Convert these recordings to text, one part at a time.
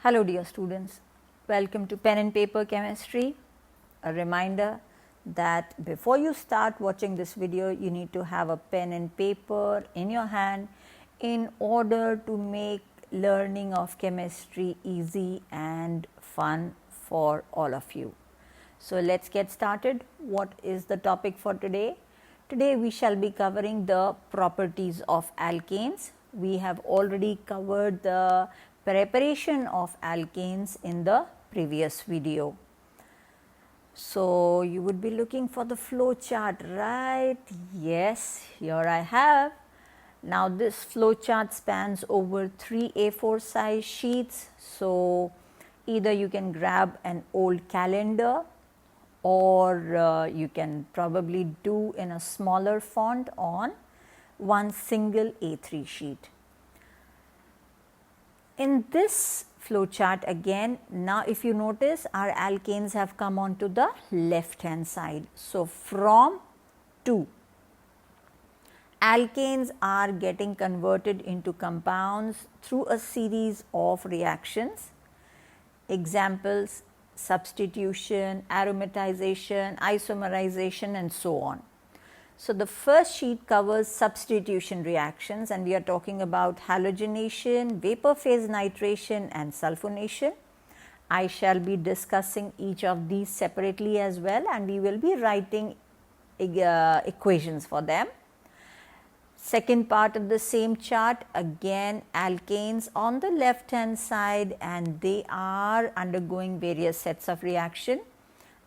Hello dear students, welcome to Pen and Paper Chemistry. A reminder that before you start watching this video, you need to have a pen and paper in your hand in order to make learning of chemistry easy and fun for all of you. So let's get started. What is the topic for today? Today we shall be covering the properties of alkanes. We have already covered the preparation of alkanes in the previous video. So you would be looking for the flow chart, right? Yes, here I have. Now this flow chart spans over 3 A4 size sheets. So either you can grab an old calendar or you can probably do in a smaller font on one single A3 sheet. In this flow chart again, now if you notice, our alkanes have come onto the left hand side. So from 2, alkanes are getting converted into compounds through a series of reactions. Examples: substitution, aromatization, isomerization, and so on. So the first sheet covers substitution reactions, and we are talking about halogenation, vapor phase nitration, and sulfonation. I shall be discussing each of these separately as well, and we will be writing equations for them. Second part of the same chart, again alkanes on the left hand side, and they are undergoing various sets of reaction.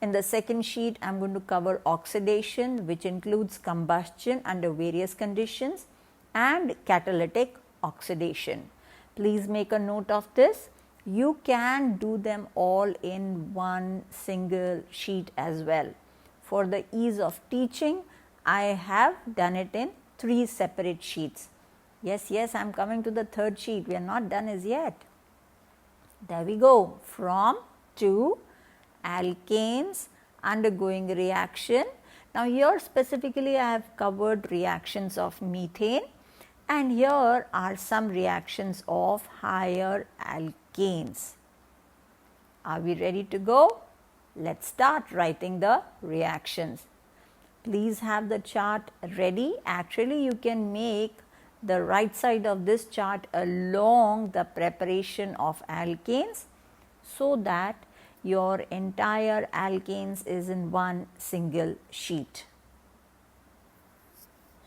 In the second sheet, I am going to cover oxidation, which includes combustion under various conditions, and catalytic oxidation. Please make a note of this. You can do them all in one single sheet as well. For the ease of teaching, I have done it in 3 separate sheets. Yes, I am coming to the third sheet. We are not done as yet. There we go. From 2 alkanes undergoing reaction. Now here specifically I have covered reactions of methane, and here are some reactions of higher alkanes. Are we ready to go? Let's start writing the reactions. Please have the chart ready. Actually, you can make the right side of this chart along the preparation of alkanes so that your entire alkanes is in one single sheet.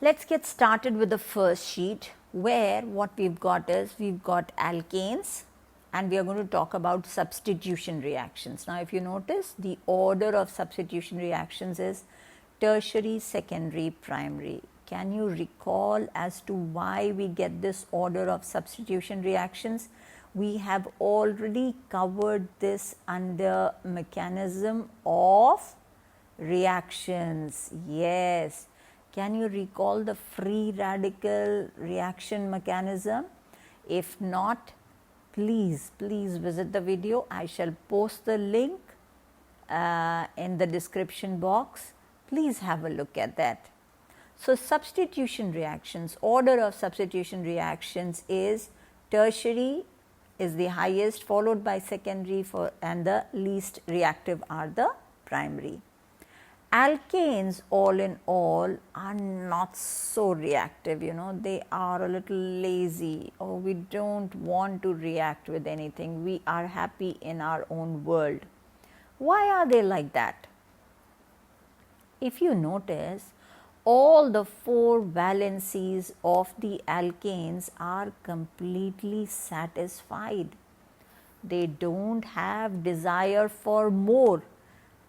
Let's get started with the first sheet, where what we've got is we've got alkanes, and we are going to talk about substitution reactions. Now if you notice, the order of substitution reactions is tertiary, secondary, primary. Can you recall as to why we get this order of substitution reactions? We have already covered this under mechanism of reactions. Yes. Can you recall the free radical reaction mechanism? If not, please visit the video. I shall post the link in the description box. Please have a look at that. So substitution reactions, order of substitution reactions is tertiary is the highest, followed by secondary, and the least reactive are the primary. Alkanes all in all are not so reactive, they are a little lazy, or we don't want to react with anything. We are happy in our own world. Why are they like that? If you notice, all the 4 valencies of the alkanes are completely satisfied. They don't have desire for more,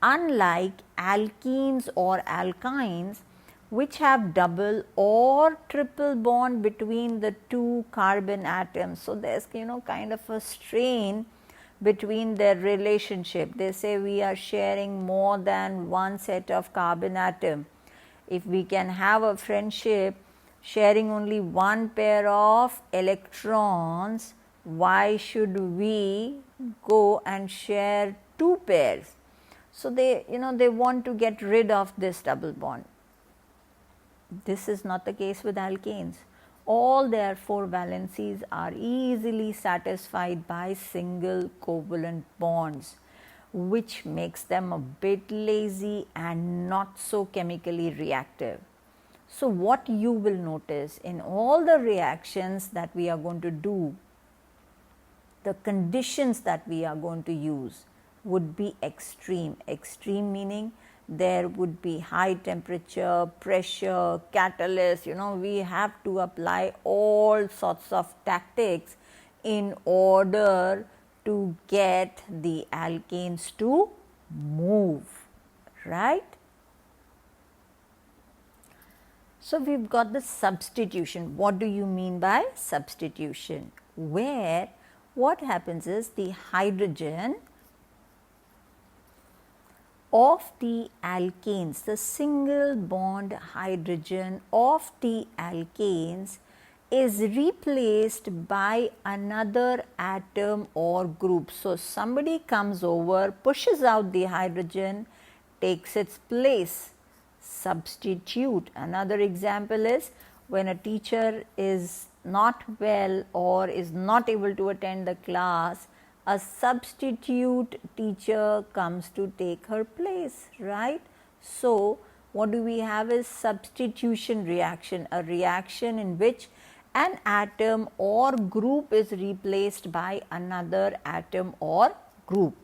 unlike alkenes or alkynes, which have double or triple bond between the 2 carbon atoms. So there's kind of a strain between their relationship. They say we are sharing more than one set of carbon atom. If we can have a friendship sharing only one pair of electrons, why should we go and share 2 pairs? So they want to get rid of this double bond. This is not the case with alkanes. All their 4 valencies are easily satisfied by single covalent bonds, which makes them a bit lazy and not so chemically reactive. So, what you will notice in all the reactions that we are going to do, the conditions that we are going to use would be extreme. Extreme meaning there would be high temperature, pressure, catalyst, we have to apply all sorts of tactics in order to get the alkanes to move, right? So, we have got the substitution. What do you mean by substitution? Where what happens is the hydrogen of the alkanes, the single bond hydrogen of the alkanes is replaced by another atom or group. So, somebody comes over, pushes out the hydrogen, takes its place, substitute. Another example is when a teacher is not well or is not able to attend the class, a substitute teacher comes to take her place, right? So, what do we have is substitution reaction, a reaction in which an atom or group is replaced by another atom or group.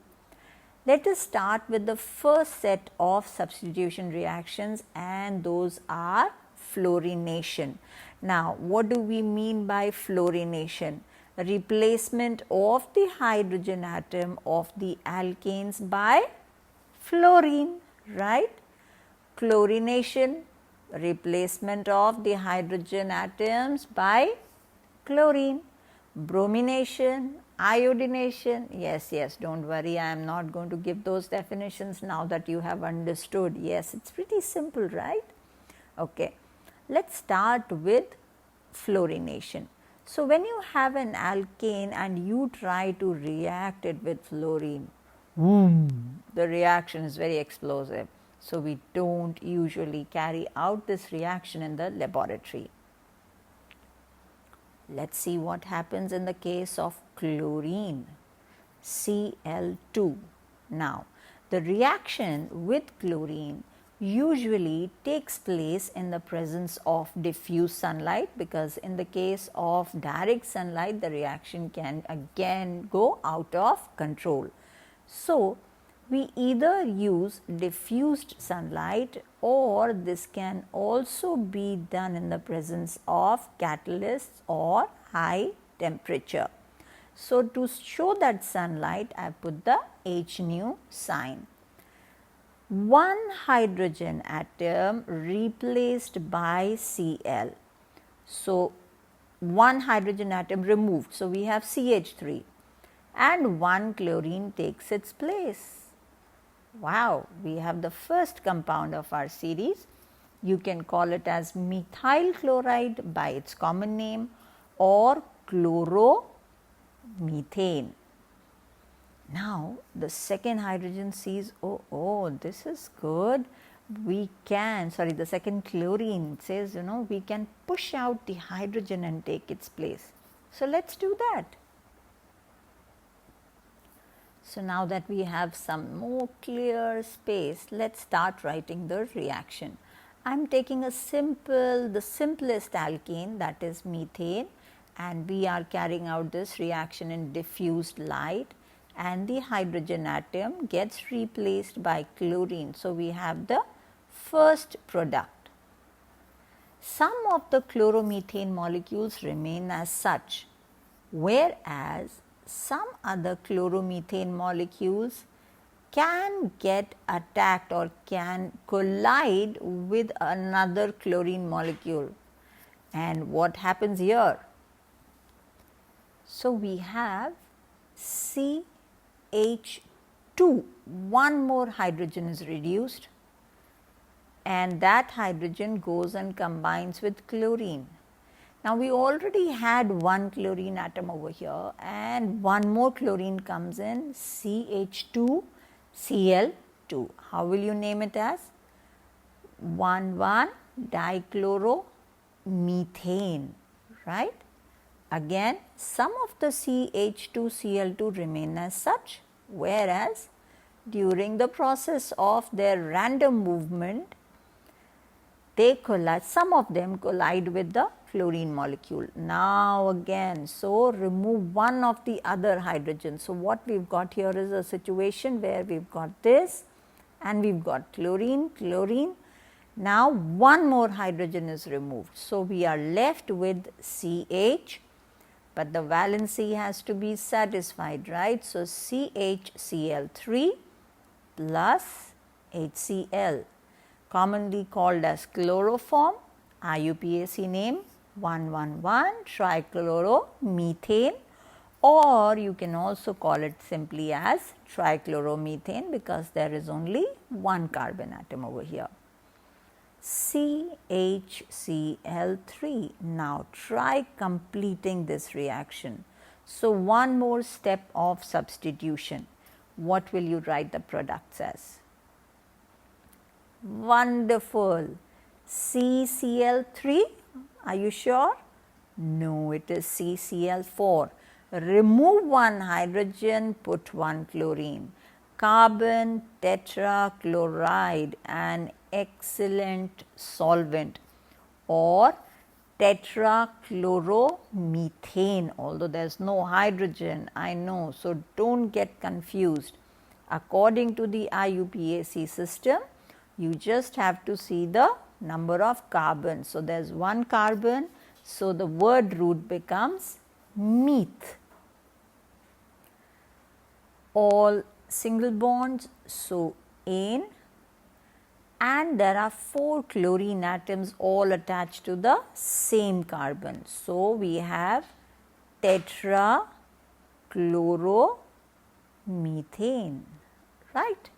Let us start with the first set of substitution reactions, and those are fluorination. Now, what do we mean by fluorination? Replacement of the hydrogen atom of the alkanes by fluorine, right? Chlorination, replacement of the hydrogen atoms by chlorine. Bromination, iodination, yes, don't worry, I am not going to give those definitions now that you have understood. Yes, it's pretty simple, right? Okay, let's start with fluorination. So, when you have an alkane and you try to react it with fluorine, the reaction is very explosive. So, we don't usually carry out this reaction in the laboratory. Let's see what happens in the case of chlorine, Cl2. Now, the reaction with chlorine usually takes place in the presence of diffuse sunlight, because in the case of direct sunlight the reaction can again go out of control. So, we either use diffused sunlight, or this can also be done in the presence of catalysts or high temperature. So, to show that sunlight, I put the H nu sign. One hydrogen atom replaced by Cl. So, one hydrogen atom removed. So, we have CH3 and one chlorine takes its place. Wow, we have the first compound of our series. You can call it as methyl chloride by its common name, or chloromethane. Now, the second hydrogen sees, oh, this is good. We can, the second chlorine says, we can push out the hydrogen and take its place. So, let's do that. So, now that we have some more clear space, let's start writing the reaction. I am taking the simplest alkane, that is methane, and we are carrying out this reaction in diffused light, and the hydrogen atom gets replaced by chlorine. So, we have the first product. Some of the chloromethane molecules remain as such, whereas some other chloromethane molecules can get attacked or can collide with another chlorine molecule. And what happens here? So, we have CH2, one more hydrogen is reduced, and that hydrogen goes and combines with chlorine. Now, we already had one chlorine atom over here, and one more chlorine comes in, CH2 Cl2. How will you name it as? 1,1-dichloromethane, right? Again, some of the CH2Cl2 remain as such, whereas during the process of their random movement, they collide, some of them collide with the fluorine molecule. Now again, so remove one of the other hydrogen. So what we've got here is a situation where we've got this and we've got chlorine, chlorine. Now one more hydrogen is removed. So we are left with CH, but the valency has to be satisfied, right? So CHCl3 plus HCl, commonly called as chloroform, IUPAC name 1,1,1-trichloromethane, or you can also call it simply as trichloromethane because there is only one carbon atom over here. CHCl3. Now try completing this reaction. So one more step of substitution. What will you write the products as? Wonderful. CCl3. Are you sure? No, it is CCl4. Remove one hydrogen, put one chlorine. Carbon tetrachloride, an excellent solvent, or tetrachloromethane, although there is no hydrogen, I know, so don't get confused. According to the IUPAC system, you just have to see the number of carbons. So there is one carbon, so the word root becomes meth. All single bonds, so ane, and there are 4 chlorine atoms all attached to the same carbon. So we have tetrachloromethane, right?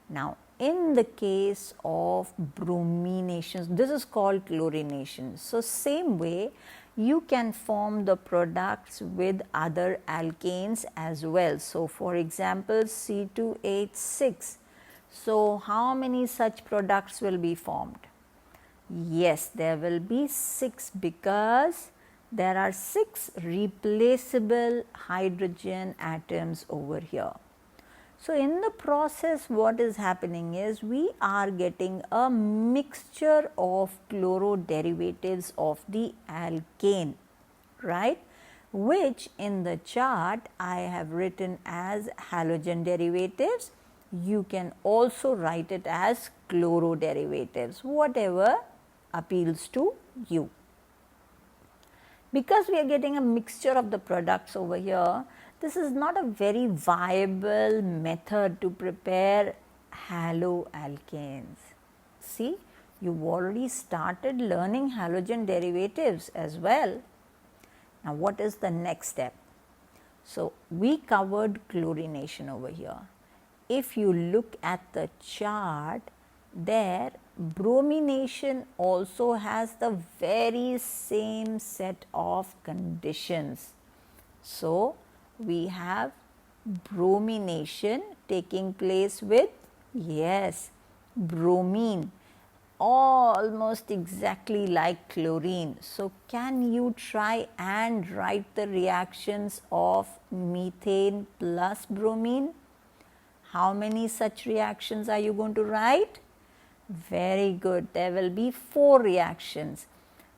Now in the case of brominations, this is called chlorination. So same way you can form the products with other alkanes as well. So for example, C2H6. So how many such products will be formed? Yes, there will be 6 because there are 6 replaceable hydrogen atoms over here. So in the process, what is happening is we are getting a mixture of chloroderivatives of the alkane, right, which in the chart I have written as halogen derivatives. You can also write it as chloroderivatives, whatever appeals to you. Because we are getting a mixture of the products over here, this is not a very viable method to prepare haloalkanes. See, you've already started learning halogen derivatives as well. Now, what is the next step? So, we covered chlorination over here. If you look at the chart, there bromination also has the very same set of conditions. So, we have bromination taking place with, yes, bromine, almost exactly like chlorine. So can you try and write the reactions of methane plus bromine? How many such reactions are you going to write? Very good. There will be 4 reactions.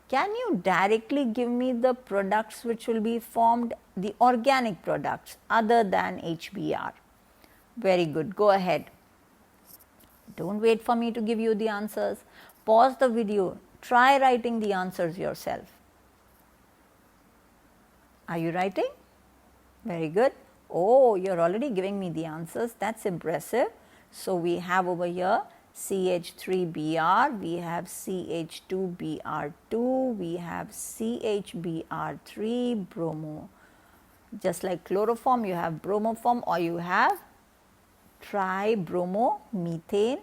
Can you directly give me the products which will be formed, the organic products other than HBr? Very good. Go ahead. Don't wait for me to give you the answers. Pause the video. Try writing the answers yourself. Are you writing? Very good. Oh, you're already giving me the answers. That's impressive. So we have over here CH3Br, we have CH2Br2, we have CHBr3, bromo. Just like chloroform, you have bromoform or you have tribromomethane,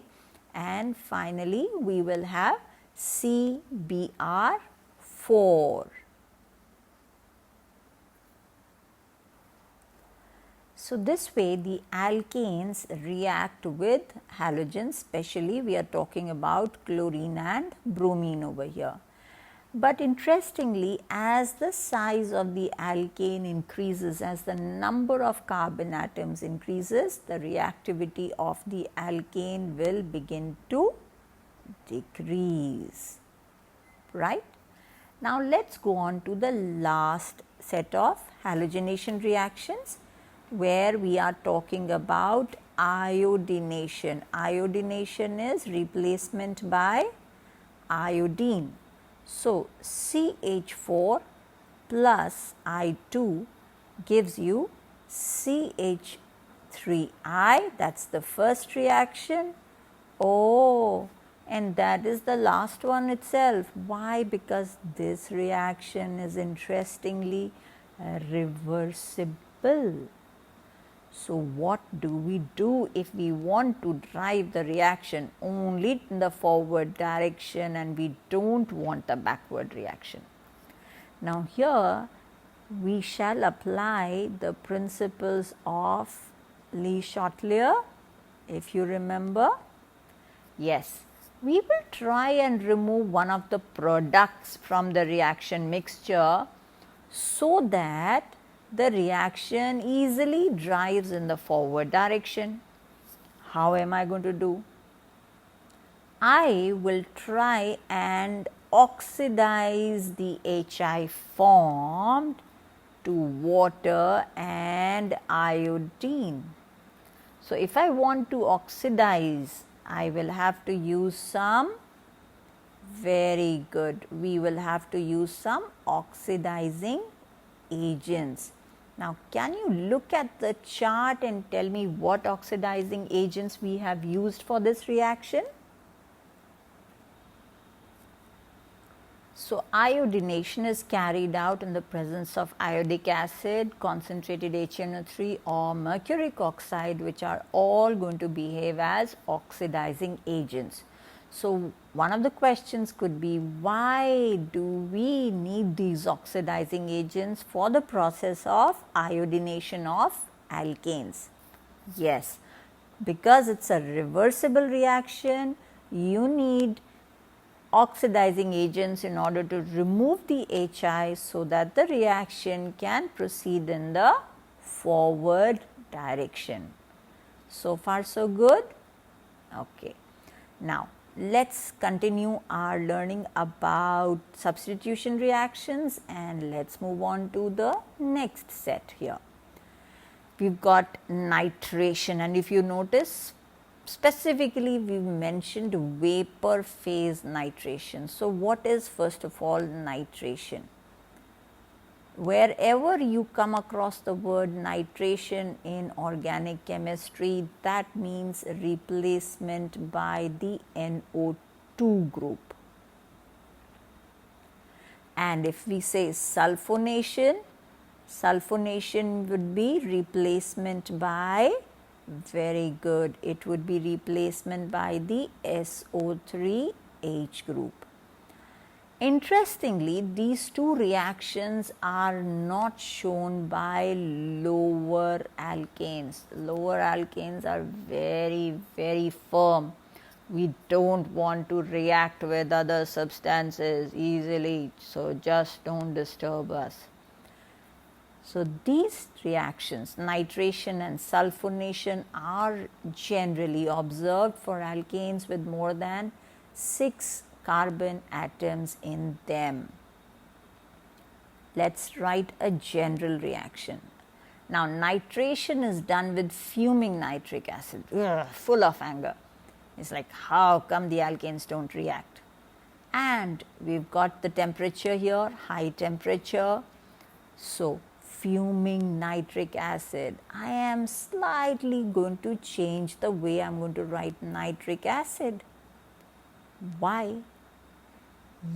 and finally we will have CBr4. So this way the alkanes react with halogens, especially we are talking about chlorine and bromine over here. But interestingly, as the size of the alkane increases, as the number of carbon atoms increases, the reactivity of the alkane will begin to decrease, right. Now, let us go on to the last set of halogenation reactions, where we are talking about iodination. Iodination is replacement by iodine. So, CH4 plus I2 gives you CH3I, that is the first reaction. Oh, and that is the last one itself. Why? Because this reaction is interestingly reversible. So, what do we do if we want to drive the reaction only in the forward direction and we do not want the backward reaction? Now, here we shall apply the principles of Le Chatelier, if you remember. Yes, we will try and remove one of the products from the reaction mixture so that the reaction easily drives in the forward direction. How am I going to do? I will try and oxidize the HI formed to water and iodine. So, if I want to oxidize, I will have to use some, very good, we will have to use some oxidizing agents. Now, can you look at the chart and tell me what oxidizing agents we have used for this reaction? So, iodination is carried out in the presence of iodic acid, concentrated HNO3 or mercuric oxide, which are all going to behave as oxidizing agents. So, one of the questions could be, why do we need these oxidizing agents for the process of iodination of alkanes? Yes, because it is a reversible reaction, you need oxidizing agents in order to remove the HI so that the reaction can proceed in the forward direction. So far so good? Okay. Now, let us continue our learning about substitution reactions and let us move on to the next set here. We have got nitration, and if you notice, specifically we mentioned vapor phase nitration. So, what is first of all nitration? Wherever you come across the word nitration in organic chemistry, that means replacement by the NO2 group. And if we say sulfonation, sulfonation would be replacement by, very good, it would be replacement by the SO3H group. Interestingly, these two reactions are not shown by lower alkanes. Lower alkanes are very, very firm. We do not want to react with other substances easily, so just do not disturb us. So, these reactions, nitration and sulfonation, are generally observed for alkanes with more than 6 carbon atoms in them. Let us write a general reaction. Now, nitration is done with fuming nitric acid, full of anger. It is like, how come the alkanes do not react? And we have got the temperature here, high temperature. So, fuming nitric acid, I am slightly going to change the way I am going to write nitric acid. Why?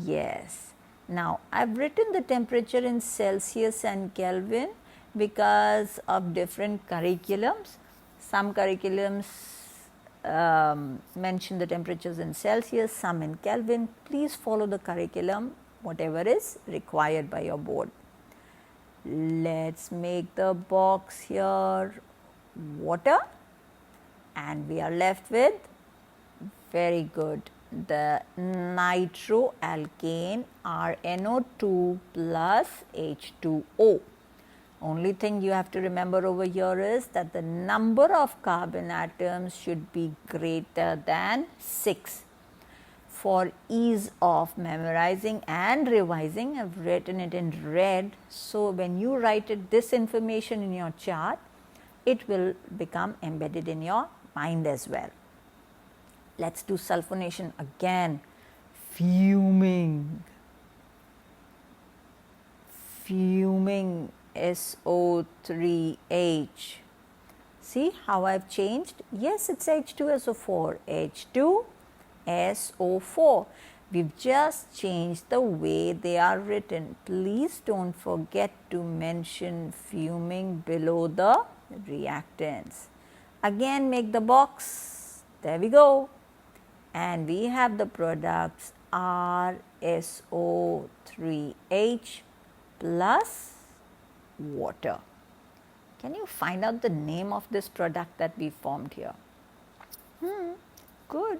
Yes. Now, I have written the temperature in Celsius and Kelvin because of different curriculums. Some curriculums mention the temperatures in Celsius, some in Kelvin. Please follow the curriculum, whatever is required by your board. Let us make the box here water, and we are left with, very good, the nitroalkane RNO2 plus H2O. Only thing you have to remember over here is that the number of carbon atoms should be greater than 6. For ease of memorizing and revising, I have written it in red. So, when you write it, this information in your chart, it will become embedded in your mind as well. Let us do sulfonation again. Fuming, fuming, SO3H. See how I have changed? Yes, it is H2SO4, H2SO4. We have just changed the way they are written. Please do not forget to mention fuming below the reactants. Again, make the box. There we go. And we have the products RSO3H plus water. Can you find out the name of this product that we formed here? Good.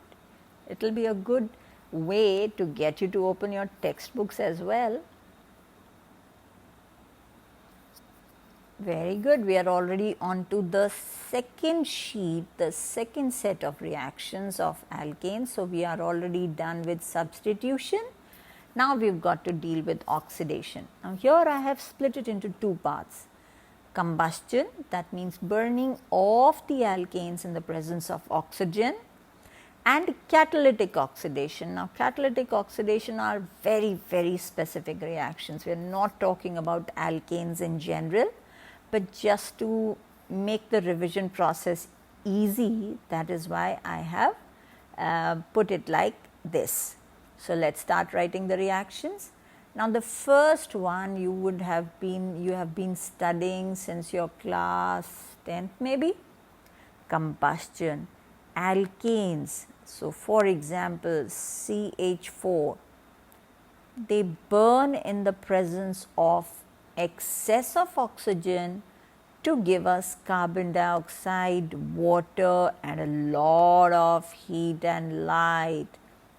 It will be a good way to get you to open your textbooks as well. Very good. We are already on to the second sheet, the second set of reactions of alkanes. So, we are already done with substitution. Now, we have got to deal with oxidation. Now, here I have split it into two parts. Combustion, that means burning of the alkanes in the presence of oxygen, and catalytic oxidation. Now, catalytic oxidation are very specific reactions. We are not talking about alkanes in general, but just to make the revision process easy, that is why I have put it like this. So, let us start writing the reactions. Now, the first one you have been studying since your class 10th maybe, combustion, alkanes. So, for example, CH4, they burn in the presence of excess of oxygen to give us carbon dioxide, water and a lot of heat and light,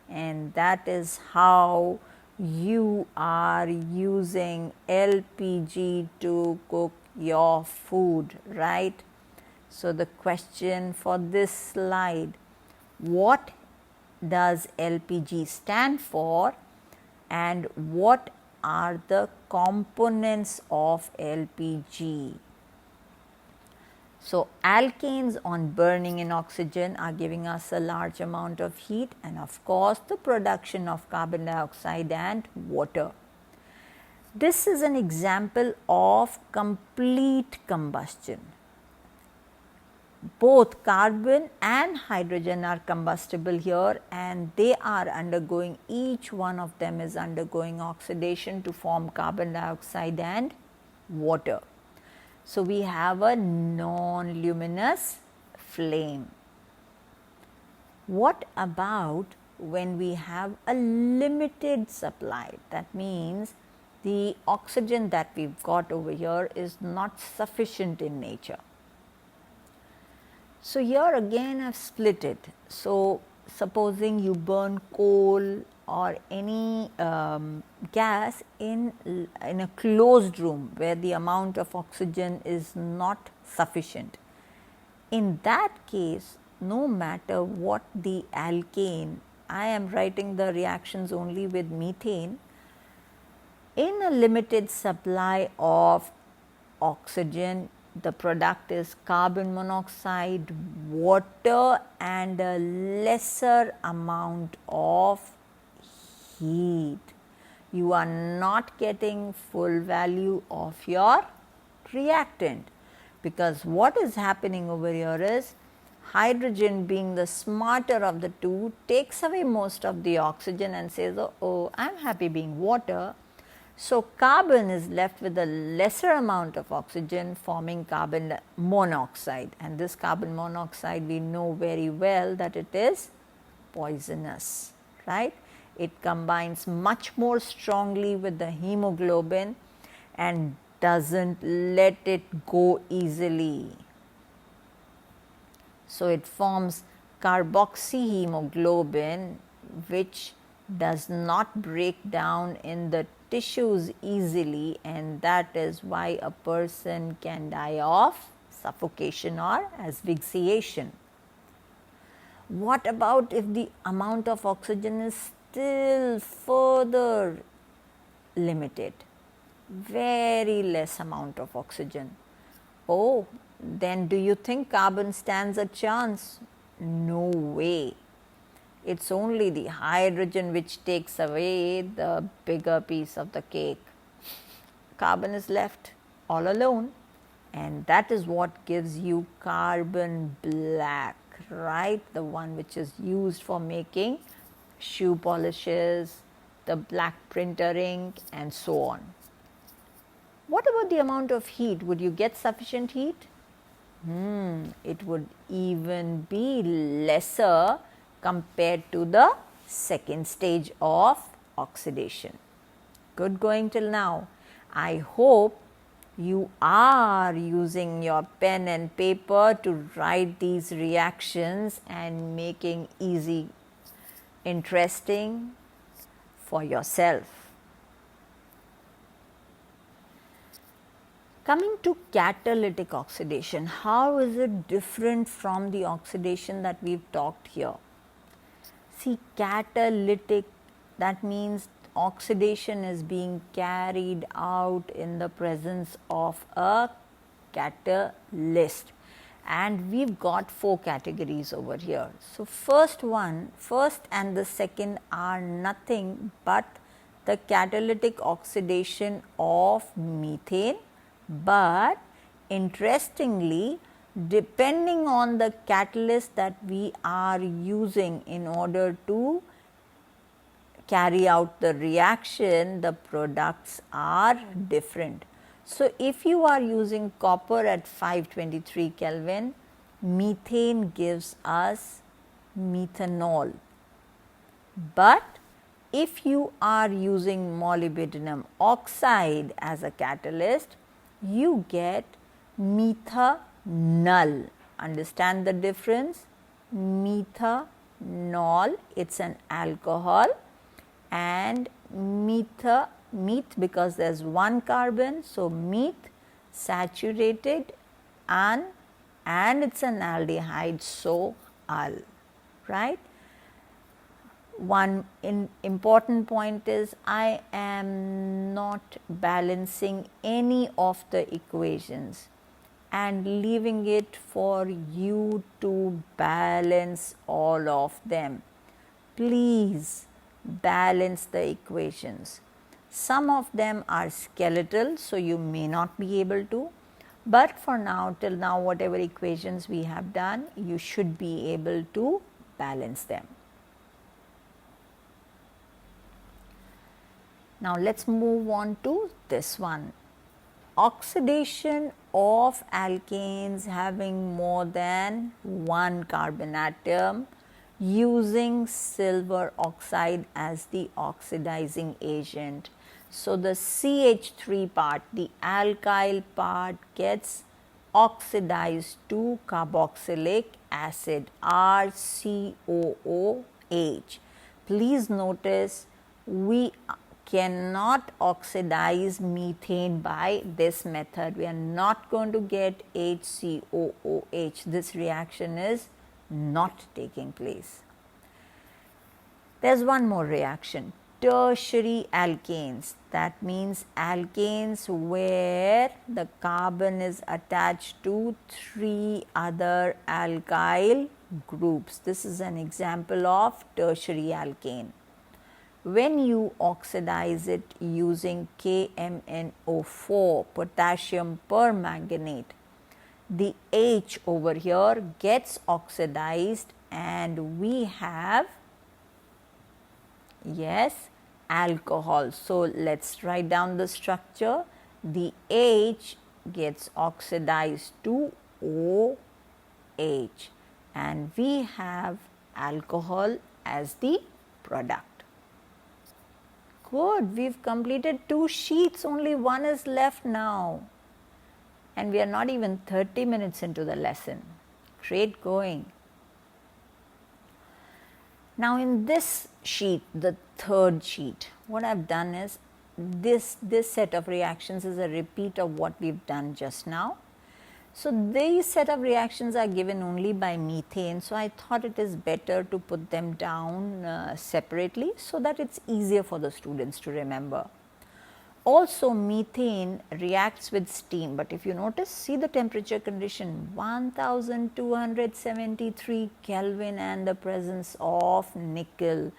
and that is how you are using LPG to cook your food, right? So, the question for this slide, what does LPG stand for and what are the components of LPG? So, alkanes on burning in oxygen are giving us a large amount of heat and of course, the production of carbon dioxide and water. This is an example of complete combustion. Both carbon and hydrogen are combustible here and they are undergoing, each one of them is undergoing oxidation to form carbon dioxide and water. So, we have a non-luminous flame. What about when we have a limited supply? That means the oxygen that we have got over here is not sufficient in nature. So, here again I have split it. So, supposing you burn coal or any gas in a closed room where the amount of oxygen is not sufficient. In that case, no matter what the alkane, I am writing the reactions only with methane, in a limited supply of oxygen, the product is carbon monoxide, water and a lesser amount of heat. You are not getting full value of your reactant, because what is happening over here is hydrogen, being the smarter of the two, takes away most of the oxygen and says, oh, I am happy being water. So, carbon is left with a lesser amount of oxygen forming carbon monoxide, and this carbon monoxide we know very well that it is poisonous, right. It combines much more strongly with the hemoglobin and does not let it go easily. So, it forms carboxyhemoglobin which does not break down in the tissues easily, and that is why a person can die of suffocation or asphyxiation. What about if the amount of oxygen is still further limited? Very less amount of oxygen. Oh, then do you think carbon stands a chance? No way. It's only the hydrogen which takes away the bigger piece of the cake. Carbon is left all alone, and that is what gives you carbon black, right? The one which is used for making shoe polishes, the black printer ink, and so on. What about the amount of heat? Would you get sufficient heat? It would even be lesser compared to the second stage of oxidation. Good going till now. I hope you are using your pen and paper to write these reactions and making easy, interesting for yourself. Coming to catalytic oxidation, how is it different from the oxidation that we've talked here? See, catalytic, that means oxidation is being carried out in the presence of a catalyst, and we've got 4 categories over here. So, first and the second are nothing but the catalytic oxidation of methane, but interestingly, depending on the catalyst that we are using in order to carry out the reaction, the products are different. So, if you are using copper at 523 Kelvin, methane gives us methanol. But if you are using molybdenum oxide as a catalyst, you get methanol. Understand the difference? Methanol, it's an alcohol, and meth because there's one carbon, so meth saturated, and it's an aldehyde, so al, right? One important point is I am not balancing any of the equations and leaving it for you to balance all of them. Please balance the equations. Some of them are skeletal, so you may not be able to, but for now, till now, whatever equations we have done, you should be able to balance them. Now, let us move on to this one. Oxidation of alkanes having more than one carbon atom using silver oxide as the oxidizing agent. So, the CH3 part, the alkyl part, gets oxidized to carboxylic acid, RCOOH. Please notice we cannot oxidize methane by this method. We are not going to get HCOOH. This reaction is not taking place. There's one more reaction, tertiary alkanes. That means alkanes where the carbon is attached to 3 other alkyl groups. This is an example of tertiary alkane. When you oxidize it using KMnO4, potassium permanganate, the H over here gets oxidized and we have, yes, alcohol. So, let us write down the structure. The H gets oxidized to OH and we have alcohol as the product. Good, we have completed 2 sheets, only one is left now, and we are not even 30 minutes into the lesson. Great going. Now in this sheet, the third sheet, what I have done is this set of reactions is a repeat of what we have done just now. So these set of reactions are given only by methane. So I thought it is better to put them down separately so that it's easier for the students to remember. Also methane reacts with steam, but if you notice, see the temperature condition 1273 Kelvin and the presence of nickel.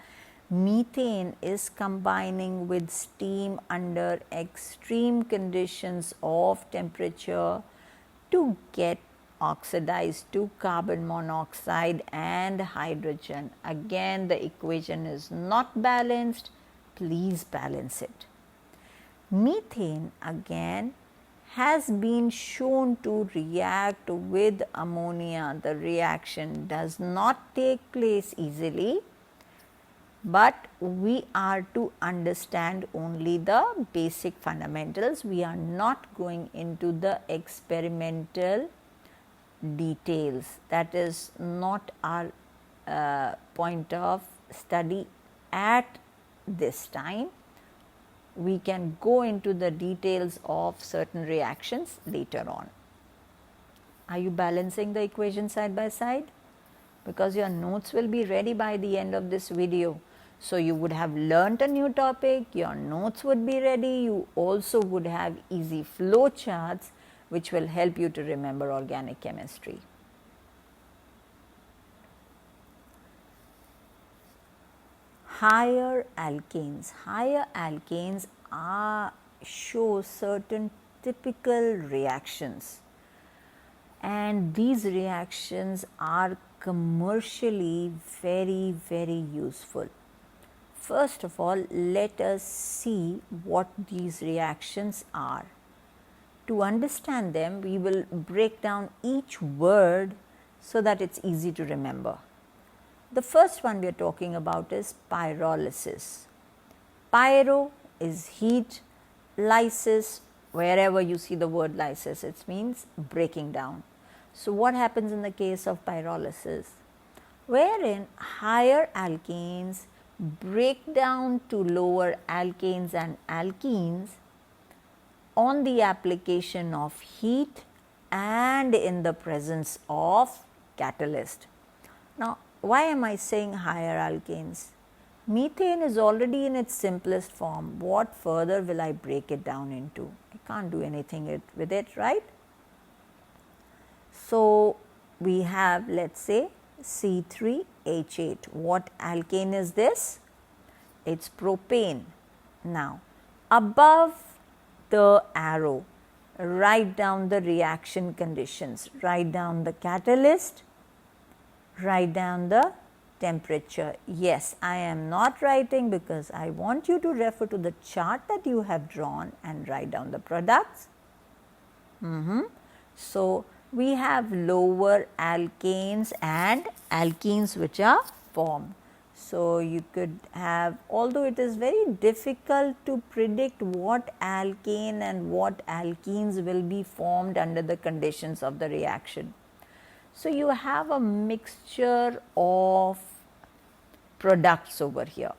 Methane is combining with steam under extreme conditions of temperature to get oxidized to carbon monoxide and hydrogen. Again, the equation is not balanced, please balance it. Methane again has been shown to react with ammonia. The reaction does not take place easily, but we are to understand only the basic fundamentals. We are not going into the experimental details. That is not our point of study at this time. We can go into the details of certain reactions later on. Are you balancing the equation side by side? Because your notes will be ready by the end of this video. So you would have learnt a new topic, your notes would be ready, you also would have easy flow charts which will help you to remember organic chemistry. Higher alkanes show certain typical reactions, and these reactions are commercially very useful. First of all, let us see what these reactions are. To understand them, we will break down each word so that it's easy to remember. The first one we are talking about is pyrolysis. Pyro is heat, lysis, wherever you see the word lysis, it means breaking down. So what happens in the case of pyrolysis? Wherein higher alkanes break down to lower alkanes and alkenes on the application of heat and in the presence of catalyst. Now, why am I saying higher alkanes? Methane is already in its simplest form. What further will I break it down into? I can't do anything with it, right? So, we have, let's say, C3H8. What alkane is this? It's propane. Now, above the arrow, write down the reaction conditions, write down the catalyst, write down the temperature. Yes, I am not writing because I want you to refer to the chart that you have drawn and write down the products. So, we have lower alkanes and alkenes which are formed. So, you could have, although it is very difficult to predict what alkane and what alkenes will be formed under the conditions of the reaction. So, you have a mixture of products over here,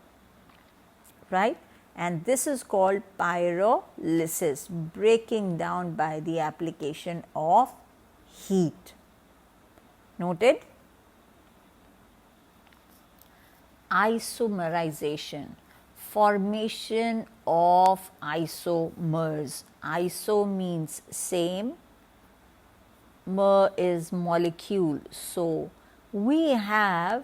right? And this is called pyrolysis, breaking down by the application of heat. Noted? Isomerization, formation of isomers. Iso means same, mer is molecule. So, we have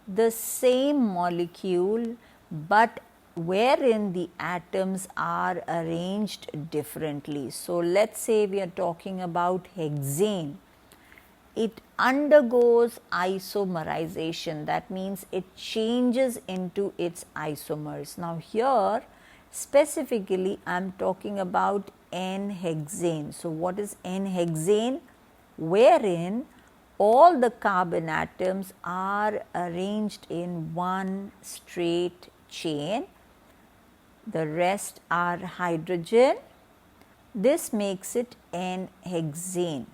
the same molecule, but wherein the atoms are arranged differently. So, let us say we are talking about hexane. It undergoes isomerization, that means it changes into its isomers. Now, here specifically I am talking about N-hexane. So, what is N-hexane? Wherein all the carbon atoms are arranged in one straight chain, the rest are hydrogen. This makes it N-hexane.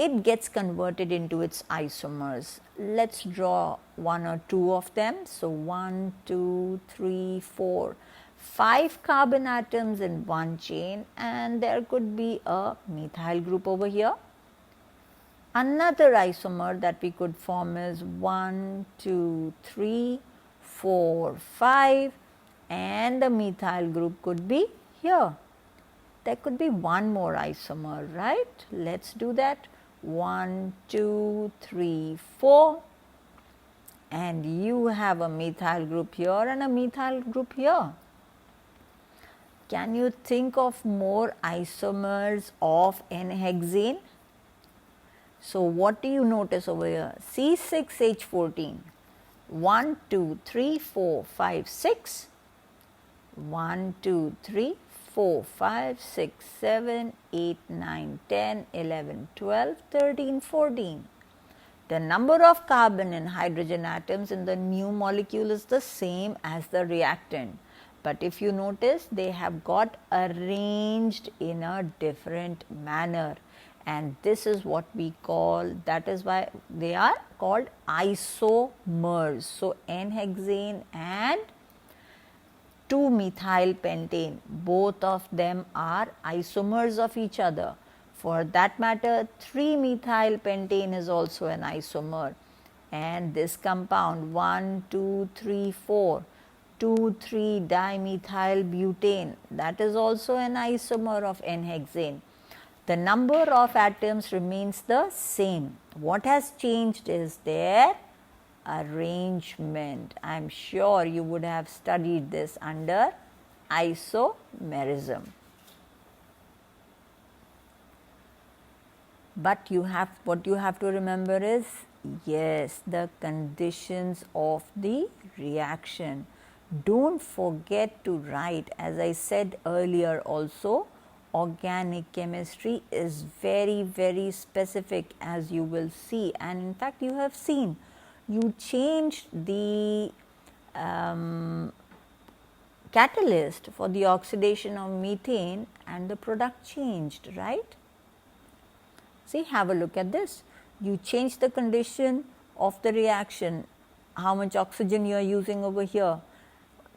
it gets converted into its isomers. Let's draw one or two of them. So, 1, 2, 3, 4, 5 carbon atoms in one chain, and there could be a methyl group over here. Another isomer that we could form is 1, 2, 3, 4, 5, and the methyl group could be here. There could be one more isomer, right? Let's do that. 1, 2, 3, 4, and you have a methyl group here and a methyl group here. Can you think of more isomers of N-hexane? So, what do you notice over here? C6H14, 1, 2, 3, 4, 5, 6, 1, 2, 3, 4, 5, 6, 7, 8, 9, 10, 11, 12, 13, 14. The number of carbon and hydrogen atoms in the new molecule is the same as the reactant. But if you notice, they have got arranged in a different manner. And this is what we call, that is why they are called isomers. So, N-hexane and 2-methyl pentane, both of them are isomers of each other. For that matter, 3-methyl pentane is also an isomer, and this compound 1, 2, 3, 4, 2,3-dimethyl butane, that is also an isomer of N-hexane. The number of atoms remains the same. What has changed is their arrangement. I am sure you would have studied this under isomerism. But what you have to remember is, yes, the conditions of the reaction. Don't forget to write, as I said earlier also, organic chemistry is very, very specific, as you will see, and in fact you have seen. You changed the catalyst for the oxidation of methane and the product changed, right? See, have a look at this. You change the condition of the reaction, how much oxygen you are using over here,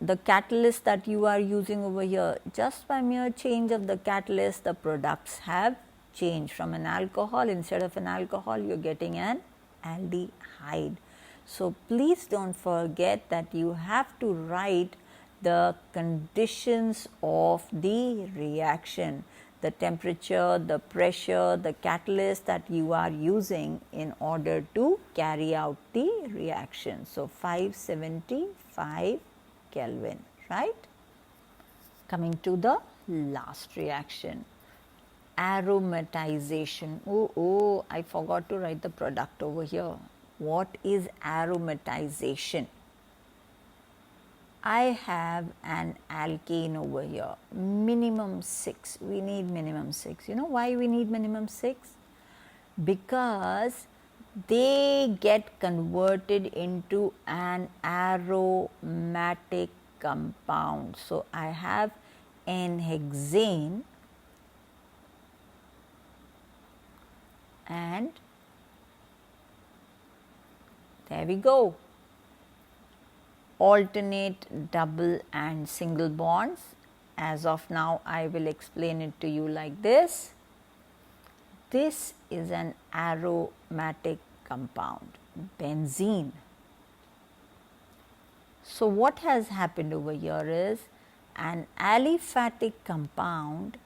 the catalyst that you are using over here. Just by mere change of the catalyst, the products have changed. From an alcohol, instead of an alcohol, you are getting an aldehyde. So, please don't forget that you have to write the conditions of the reaction, the temperature, the pressure, the catalyst that you are using in order to carry out the reaction. So, 575 Kelvin, right? Coming to the last reaction, aromatization. Oh, I forgot to write the product over here. What is aromatization? I have an alkane over here, minimum 6. We need minimum 6. You know why we need minimum 6? Because they get converted into an aromatic compound. So, I have N-hexane and there we go. Alternate double and single bonds. As of now, I will explain it to you like this. This is an aromatic compound, benzene. So, what has happened over here is an aliphatic compound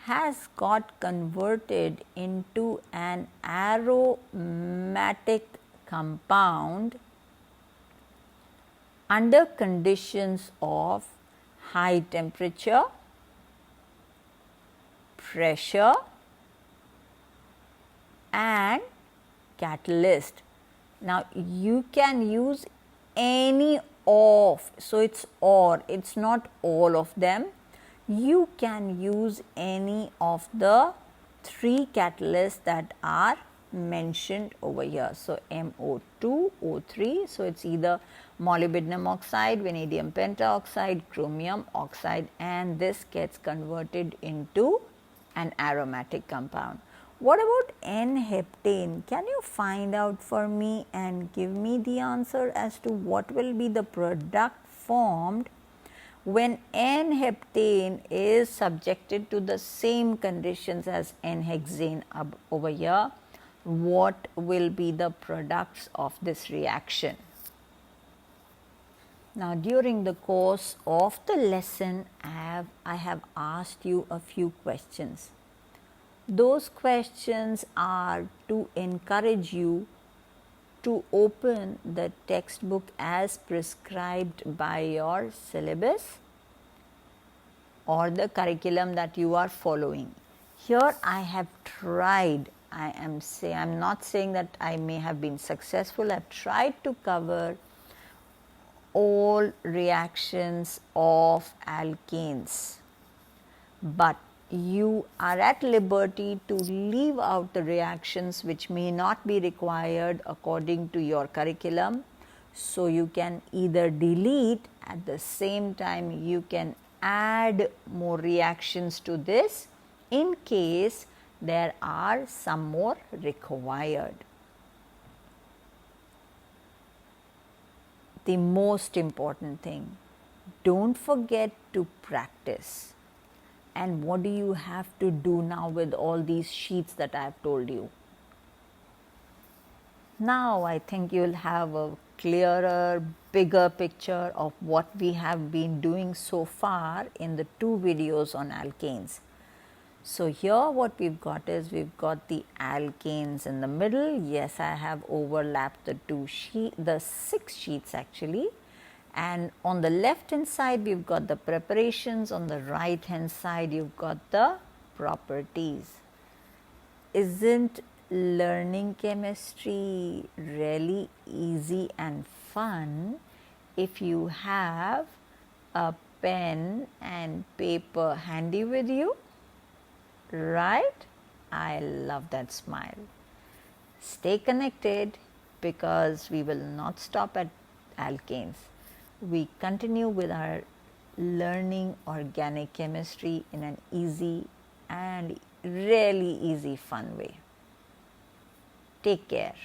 has got converted into an aromatic compound under conditions of high temperature, pressure and catalyst. Now, you can use any of, so it's or, it's not all of them. You can use any of the 3 catalysts that are mentioned over here. So, MO2, O3, so it's either molybdenum oxide, vanadium pentoxide, chromium oxide, and this gets converted into an aromatic compound. What about N-heptane? Can you find out for me and give me the answer as to what will be the product formed when N-heptane is subjected to the same conditions as N-hexane over here? What will be the products of this reaction? Now, during the course of the lesson, I have asked you a few questions. Those questions are to encourage you to open the textbook as prescribed by your syllabus or the curriculum that you are following. Here I have tried, I am not saying that I may have been successful, I have tried to cover all reactions of alkanes, but you are at liberty to leave out the reactions which may not be required according to your curriculum. So, you can either delete, at the same time you can add more reactions to this in case there are some more required. The most important thing, don't forget to practice. And what do you have to do now with all these sheets that I have told you? Now I think you will have a clearer, bigger picture of what we have been doing so far in the 2 videos on alkanes. So here what we've got is, we've got the alkanes in the middle. Yes, I have overlapped the 6 sheets actually. And on the left hand side we've got the preparations, on the right hand side you've got the properties. Isn't learning chemistry really easy and fun if you have a pen and paper handy with you? Right? I love that smile. Stay connected, because we will not stop at alkanes. We continue with our learning organic chemistry in an easy and really easy fun way. Take care.